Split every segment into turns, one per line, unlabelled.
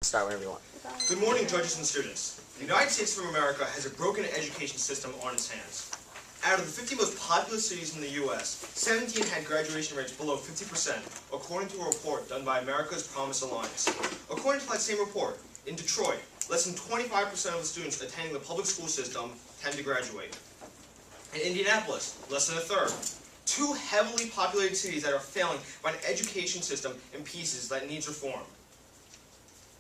Start whenever you want.
Good morning, judges and students. The United States of America has a broken education system on its hands. Out of the 50 most populous cities in the U.S., 17 had graduation rates below 50%, according to a report done by America's Promise Alliance. According to that same report, in Detroit, less than 25% of the students attending the public school system tend to graduate. In Indianapolis, less than a third. Two heavily populated cities that are failing by an education system in pieces that needs reform.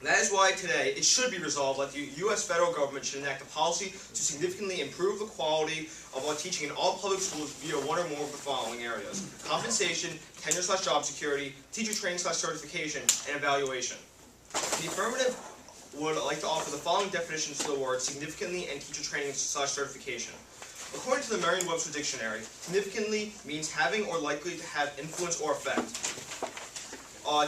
That is why today it should be resolved that the U.S. federal government should enact a policy to significantly improve the quality of teaching in all public schools via one or more of the following areas: compensation, tenure/job security, teacher training/certification, and evaluation. The affirmative would like to offer the following definitions to the word significantly and teacher training/certification. According to the Merriam-Webster Dictionary, significantly means having or likely to have influence or effect.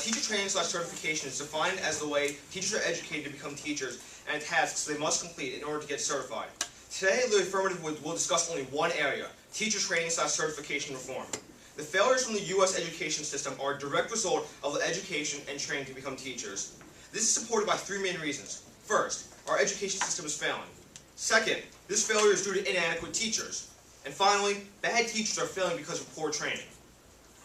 Teacher training/certification is defined as the way teachers are educated to become teachers and tasks they must complete in order to get certified. Today, the affirmative will discuss only one area: teacher training/certification reform. The failures from the U.S. education system are a direct result of the education and training to become teachers. This is supported by three main reasons. First, our education system is failing. Second, this failure is due to inadequate teachers. And finally, bad teachers are failing because of poor training.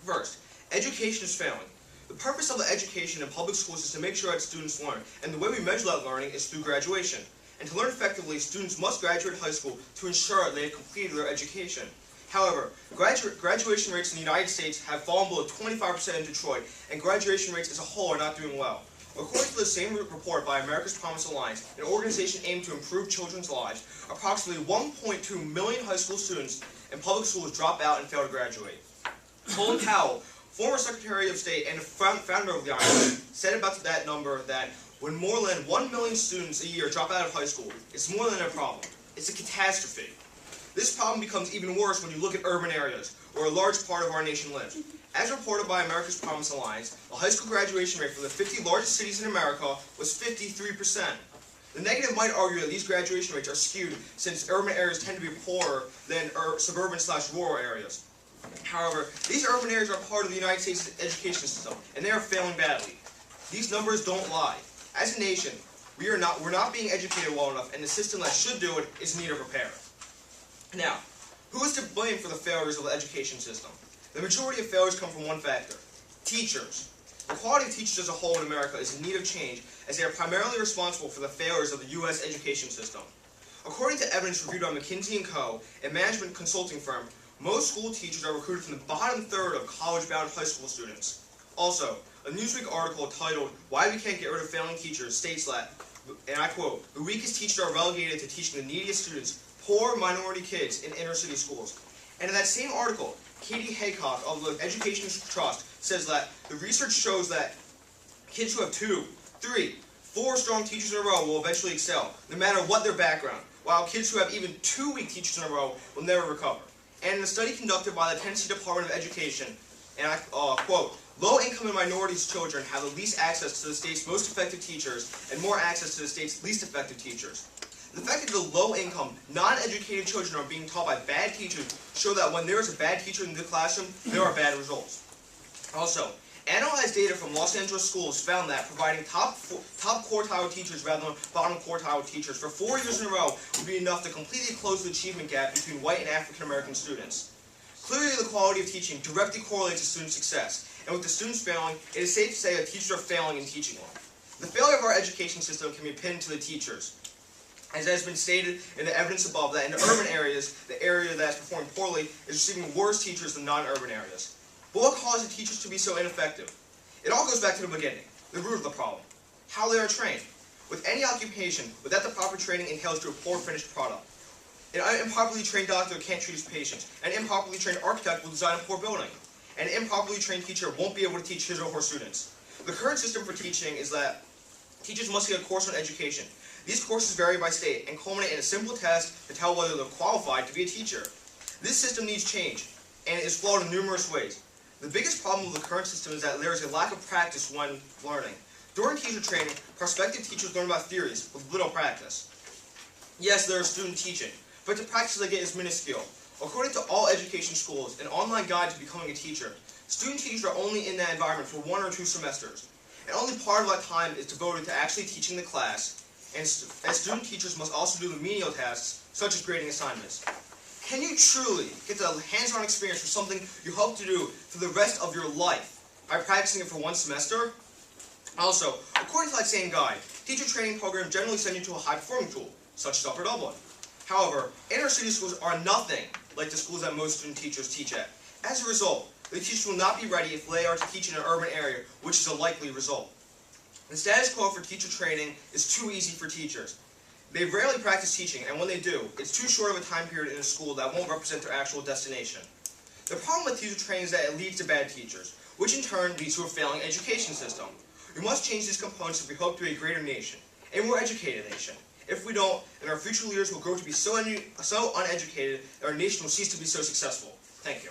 First, education is failing. The purpose of the education in public schools is to make sure that students learn, and the way we measure that learning is through graduation. And to learn effectively, students must graduate high school to ensure they have completed their education. However, graduation rates in the United States have fallen below 25% in Detroit, and graduation rates as a whole are not doing well. According to the same report by America's Promise Alliance, an organization aimed to improve children's lives, approximately 1.2 million high school students in public schools drop out and fail to graduate. Colin Powell, former Secretary of State and founder of the IRS, said about that number that when more than 1 million students a year drop out of high school, it's more than a problem. It's a catastrophe. This problem becomes even worse when you look at urban areas, where a large part of our nation lives. As reported by America's Promise Alliance, the high school graduation rate for the 50 largest cities in America was 53%. The negative might argue that these graduation rates are skewed since urban areas tend to be poorer than suburban/rural areas. However, these urban areas are part of the United States education system, and they are failing badly. These numbers don't lie. As a nation, we're not being educated well enough, and the system that should do it is in need of repair. Now, who is to blame for the failures of the education system? The majority of failures come from one factor: teachers. The quality of teachers as a whole in America is in need of change, as they are primarily responsible for the failures of the U.S. education system. According to evidence reviewed by McKinsey & Co., a management consulting firm, most school teachers are recruited from the bottom third of college-bound high school students. Also, a Newsweek article titled "Why We Can't Get Rid of Failing Teachers" states that, and I quote, "The weakest teachers are relegated to teaching the neediest students, poor minority kids in inner-city schools." And in that same article, Katie Haycock of the Education Trust says that the research shows that kids who have 2, 3, 4 strong teachers in a row will eventually excel, no matter what their background, while kids who have even 2 weak teachers in a row will never recover. And in a study conducted by the Tennessee Department of Education, and I quote, "Low-income and minorities children have the least access to the state's most effective teachers and more access to the state's least effective teachers." The fact that the low-income, non-educated children are being taught by bad teachers show that when there is a bad teacher in the classroom, there are bad results. Also, analyzed data from Los Angeles schools found that providing top quartile teachers rather than bottom quartile teachers for 4 years in a row would be enough to completely close the achievement gap between white and African American students. Clearly, the quality of teaching directly correlates to student success, and with the students failing, it is safe to say that teachers are failing in teaching well. The failure of our education system can be pinned to the teachers. As has been stated in the evidence above, that in the urban areas, the area that is performing poorly is receiving worse teachers than non-urban areas. But what causes teachers to be so ineffective? It all goes back to the beginning, the root of the problem: how they are trained. With any occupation, without the proper training entails to a poor finished product. An improperly trained doctor can't treat his patients. An improperly trained architect will design a poor building. An improperly trained teacher won't be able to teach his or her students. The current system for teaching is that teachers must get a course on education. These courses vary by state and culminate in a simple test to tell whether they're qualified to be a teacher. This system needs change, and it is flawed in numerous ways. The biggest problem with the current system is that there is a lack of practice when learning. During teacher training, prospective teachers learn about theories with little practice. Yes, there is student teaching, but the practice they get is minuscule. According to all education schools, an online guide to becoming a teacher, student teachers are only in that environment for 1 or 2 semesters. and only part of that time is devoted to actually teaching the class, and student teachers must also do the menial tasks, such as grading assignments. Can you truly get the hands-on experience for something you hope to do for the rest of your life by practicing it for one semester? Also, according to that same guide, teacher training programs generally send you to a high-performing school, such as Upper Dublin. However, inner-city schools are nothing like the schools that most student teachers teach at. As a result, the teachers will not be ready if they are to teach in an urban area, which is a likely result. The status quo for teacher training is too easy for teachers. They rarely practice teaching, and when they do, it's too short of a time period in a school that won't represent their actual destination. The problem with teacher training is that it leads to bad teachers, which in turn leads to a failing education system. We must change these components if we hope to be a greater nation, a more educated nation. If we don't, then our future leaders will grow to be so uneducated that our nation will cease to be so successful. Thank you.